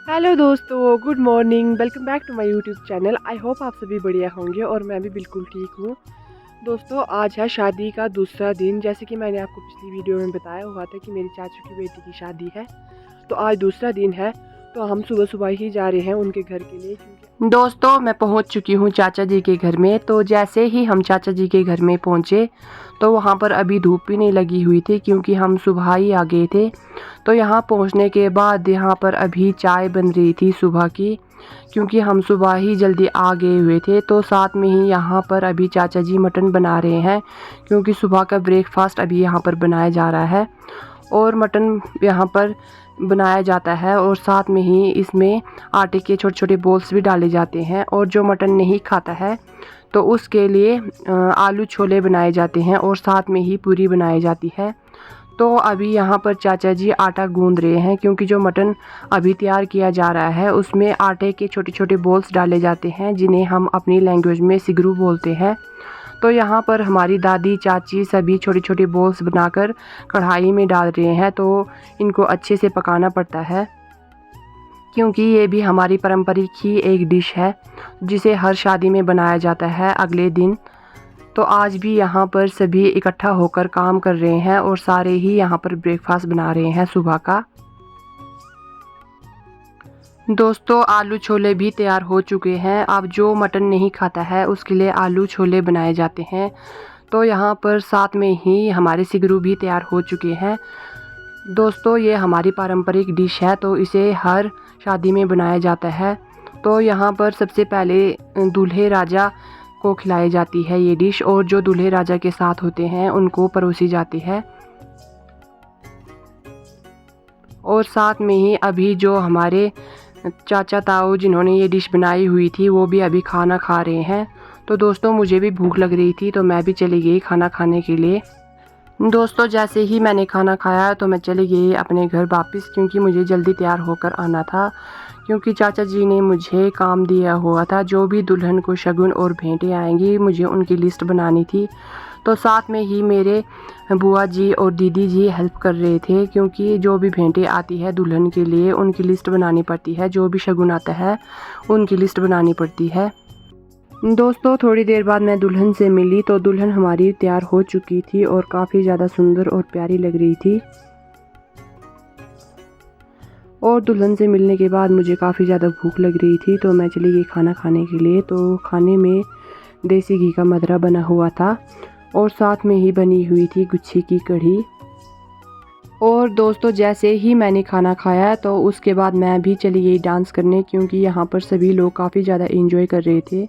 Hello दोस्तों, good morning. Welcome back to my YouTube channel. I hope आप सभी बढ़िया होंगे और मैं भी बिल्कुल ठीक हूँ। दोस्तों, आज है शादी का दूसरा दिन। जैसे कि मैंने आपको पिछली वीडियो में बताया हुआ था कि मेरी चाचू की बेटी की शादी है, तो आज दूसरा दिन है। तो हम सुबह सुबह ही जा रहे हैं उनके घर के लिए। क्योंकि दोस्तों, मैं पहुंच चुकी हूं चाचा जी के घर में। तो जैसे ही हम चाचा जी के घर में पहुंचे तो वहां पर अभी धूप भी नहीं लगी हुई थी, क्योंकि हम सुबह ही आ गए थे। तो यहाँ पहुंचने के बाद यहाँ पर अभी चाय बन रही थी सुबह की, क्योंकि हम सुबह ही जल्दी आ गए हुए थे। तो साथ में ही यहाँ पर अभी चाचा जी मटन बना रहे हैं, क्योंकि सुबह का ब्रेकफास्ट अभी यहाँ पर बनाया जा रहा है और मटन यहाँ पर बनाया जाता है। और साथ में ही इसमें आटे के छोटे छोटे बॉल्स भी डाले जाते हैं। और जो मटन नहीं खाता है तो उसके लिए आलू छोले बनाए जाते हैं और साथ में ही पूरी बनाई जाती है। तो अभी यहाँ पर चाचा जी आटा गूंद रहे हैं, क्योंकि जो मटन अभी तैयार किया जा रहा है उसमें आटे के छोटे छोटे बॉल्स डाले जाते हैं, जिन्हें हम अपनी लैंग्वेज में सिगरू बोलते हैं। तो यहाँ पर हमारी दादी चाची सभी छोटे छोटे बॉल्स बनाकर कढ़ाई में डाल रहे हैं। तो इनको अच्छे से पकाना पड़ता है, क्योंकि ये भी हमारी पारंपरिक ही एक डिश है जिसे हर शादी में बनाया जाता है अगले दिन। तो आज भी यहाँ पर सभी इकट्ठा होकर काम कर रहे हैं और सारे ही यहाँ पर ब्रेकफास्ट बना रहे हैं सुबह का। दोस्तों, आलू छोले भी तैयार हो चुके हैं। अब जो मटन नहीं खाता है उसके लिए आलू छोले बनाए जाते हैं। तो यहाँ पर साथ में ही हमारे सिगरू भी तैयार हो चुके हैं। दोस्तों, ये हमारी पारंपरिक डिश है, तो इसे हर शादी में बनाया जाता है। तो यहाँ पर सबसे पहले दूल्हे राजा को खिलाई जाती है ये डिश, और जो दूल्हे राजा के साथ होते हैं उनको परोसी जाती है। और साथ में ही अभी जो हमारे चाचा ताऊ जिन्होंने ये डिश बनाई हुई थी वो भी अभी खाना खा रहे हैं। तो दोस्तों, मुझे भी भूख लग रही थी तो मैं भी चली गई खाना खाने के लिए। दोस्तों, जैसे ही मैंने खाना खाया तो मैं चली गई अपने घर वापस, क्योंकि मुझे जल्दी तैयार होकर आना था। क्योंकि चाचा जी ने मुझे काम दिया हुआ था, जो भी दुल्हन को शगुन और भेंटें आएंगी मुझे उनकी लिस्ट बनानी थी। तो साथ में ही मेरे बुआ जी और दीदी जी हेल्प कर रहे थे, क्योंकि जो भी भेंटें आती है दुल्हन के लिए उनकी लिस्ट बनानी पड़ती है, जो भी शगुन आता है उनकी लिस्ट बनानी पड़ती है। दोस्तों, थोड़ी देर बाद मैं दुल्हन से मिली तो दुल्हन हमारी तैयार हो चुकी थी और काफ़ी ज़्यादा सुंदर और प्यारी लग रही थी। और दुल्हन से मिलने के बाद मुझे काफ़ी ज़्यादा भूख लग रही थी, तो मैं चली गई खाना खाने के लिए। तो खाने में देसी घी का मदरा बना हुआ था और साथ में ही बनी हुई थी गुच्छी की कढ़ी। और दोस्तों, जैसे ही मैंने खाना खाया तो उसके बाद मैं भी चली गई डांस करने, क्योंकि यहाँ पर सभी लोग काफ़ी ज़्यादा एंजॉय कर रहे थे।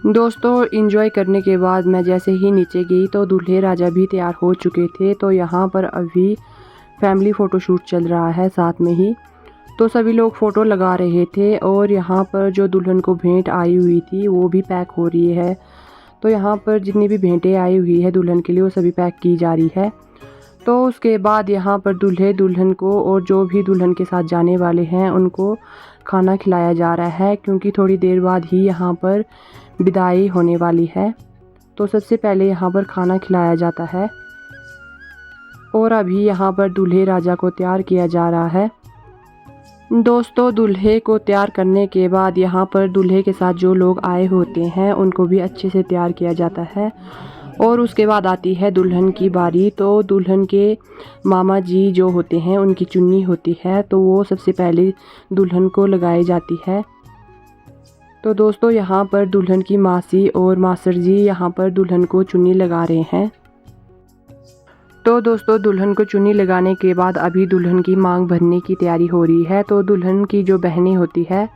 दोस्तों, एंजॉय करने के बाद मैं जैसे ही नीचे गई तो दूल्हे राजा भी तैयार हो चुके थे। तो यहाँ पर अभी फैमिली फ़ोटोशूट चल रहा है साथ में ही। तो सभी लोग फ़ोटो लगा रहे थे और यहाँ पर जो दुल्हन को भेंट आई हुई थी वो भी पैक हो रही है। तो यहाँ पर जितनी भी भेंटें आई हुई है दुल्हन के लिए वो सभी पैक की जा रही है। तो उसके बाद यहाँ पर दूल्हे दुल्हन को और जो भी दुल्हन के साथ जाने वाले हैं उनको खाना खिलाया जा रहा है, क्योंकि थोड़ी देर बाद ही यहाँ पर विदाई होने वाली है। तो सबसे पहले यहाँ पर खाना खिलाया जाता है और अभी यहाँ पर दूल्हे राजा को तैयार किया जा रहा है। दोस्तों, दूल्हे को तैयार करने के बाद यहाँ पर दूल्हे के साथ जो लोग आए होते हैं उनको भी अच्छे से तैयार किया जाता है। और उसके बाद आती है दुल्हन की बारी। तो दुल्हन के मामा जी जो होते हैं उनकी चुन्नी होती है, तो वो सबसे पहले दुल्हन को लगाई जाती है। तो दोस्तों, यहाँ पर दुल्हन की मासी और मासर जी यहाँ पर दुल्हन को चुन्नी लगा रहे हैं। तो दोस्तों दुल्हन को चुन्नी लगाने के बाद अभी दुल्हन की मांग भरने की तैयारी हो रही है। तो दुल्हन की जो बहनें होती है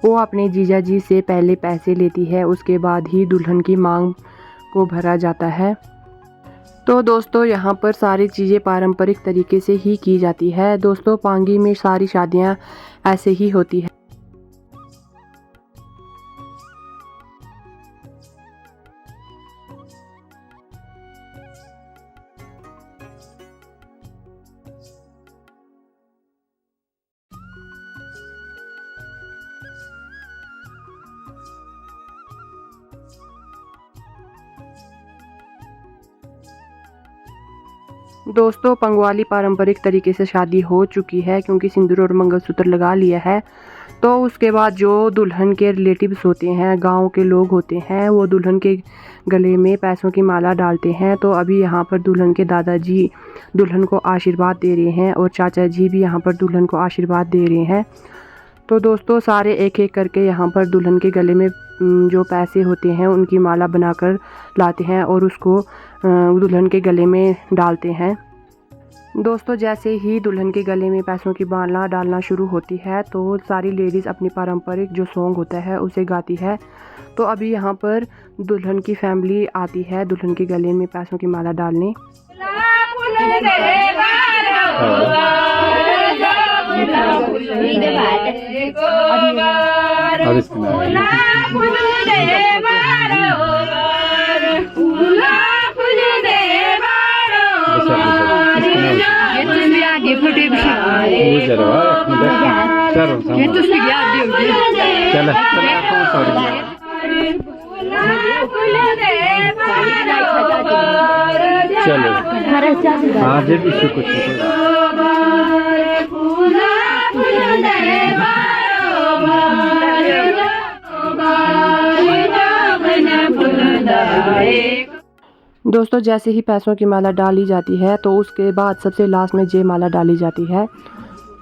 वो अपने जीजा जी से पहले पैसे लेती है, उसके बाद ही दुल्हन की मांग को भरा जाता है। तो दोस्तों यहाँ पर सारी चीज़ें पारंपरिक तरीके से ही की जाती है। दोस्तों पांगी में सारी शादियाँ ऐसे ही होती है। दोस्तों पंगवाली पारंपरिक तरीके से शादी हो चुकी है, क्योंकि सिंदूर और मंगलसूत्र लगा लिया है। तो उसके बाद जो दुल्हन के रिलेटिव्स होते हैं, गांव के लोग होते हैं, वो दुल्हन के गले में पैसों की माला डालते हैं। तो अभी यहाँ पर दुल्हन के दादाजी दुल्हन को आशीर्वाद दे रहे हैं और चाचा जी भी यहाँ पर दुल्हन को आशीर्वाद दे रहे हैं। तो दोस्तों सारे एक एक करके यहाँ पर दुल्हन के गले में जो पैसे होते हैं उनकी माला बनाकर लाते हैं और उसको दुल्हन के गले में डालते हैं। दोस्तों जैसे ही दुल्हन के गले में पैसों की माला डालना शुरू होती है तो सारी लेडीज़ अपनी पारंपरिक जो सॉन्ग होता है उसे गाती है। तो अभी यहाँ पर दुल्हन की फैमिली आती है दुल्हन के गले में पैसों की माला डालने। चलो आज भी कुछ दोस्तों जैसे ही पैसों की माला डाली जाती है तो उसके बाद सबसे लास्ट में जय माला डाली जाती है।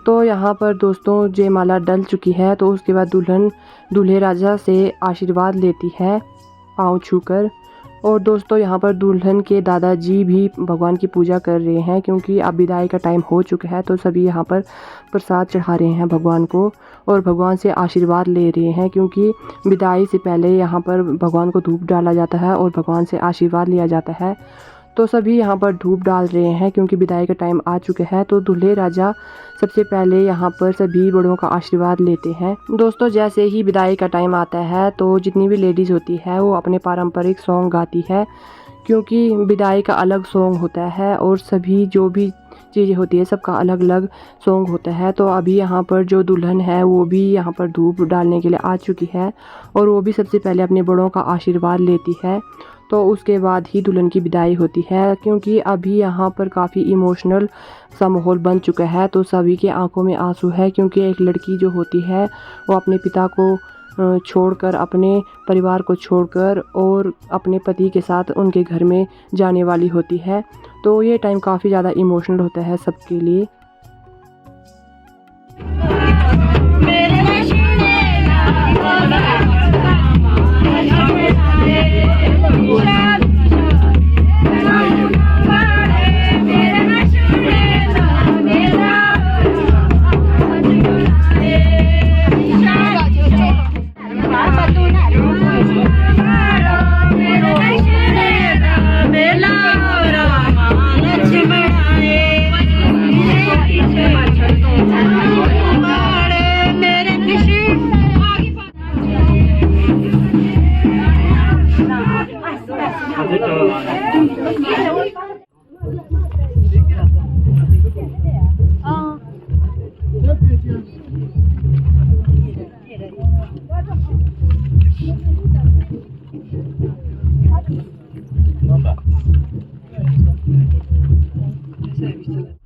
तो यहाँ पर दोस्तों जय माला डल चुकी है तो उसके बाद दुल्हन दूल्हे राजा से आशीर्वाद लेती है पाँव छूकर। और दोस्तों यहाँ पर दुल्हन के दादाजी भी भगवान की पूजा कर रहे हैं, क्योंकि अब विदाई का टाइम हो चुका है। तो सभी यहाँ पर प्रसाद चढ़ा रहे हैं भगवान को और भगवान से आशीर्वाद ले रहे हैं, क्योंकि विदाई से पहले यहाँ पर भगवान को धूप डाला जाता है और भगवान से आशीर्वाद लिया जाता है। तो सभी यहाँ पर धूप डाल रहे हैं क्योंकि विदाई का टाइम आ चुका है। तो दूल्हे राजा सबसे पहले यहाँ पर सभी बड़ों का आशीर्वाद लेते हैं। दोस्तों जैसे ही विदाई का टाइम आता है तो जितनी भी लेडीज़ होती है वो अपने पारंपरिक सॉन्ग गाती है, क्योंकि विदाई का अलग सॉन्ग होता है और सभी जो भी चीज़ें होती है सबका अलग अलग सॉन्ग होता है। तो अभी यहाँ पर जो दुल्हन है वो भी यहाँ पर धूप डालने के लिए आ चुकी है और वो भी सबसे पहले अपने बड़ों का आशीर्वाद लेती है। तो उसके बाद ही दुल्हन की विदाई होती है, क्योंकि अभी यहाँ पर काफ़ी इमोशनल सा माहौल बन चुका है। तो सभी के आंखों में आंसू है, क्योंकि एक लड़की जो होती है वो अपने पिता को छोड़कर, अपने परिवार को छोड़कर और अपने पति के साथ उनके घर में जाने वाली होती है। तो ये टाइम काफ़ी ज़्यादा इमोशनल होता है सबके लिए। Service.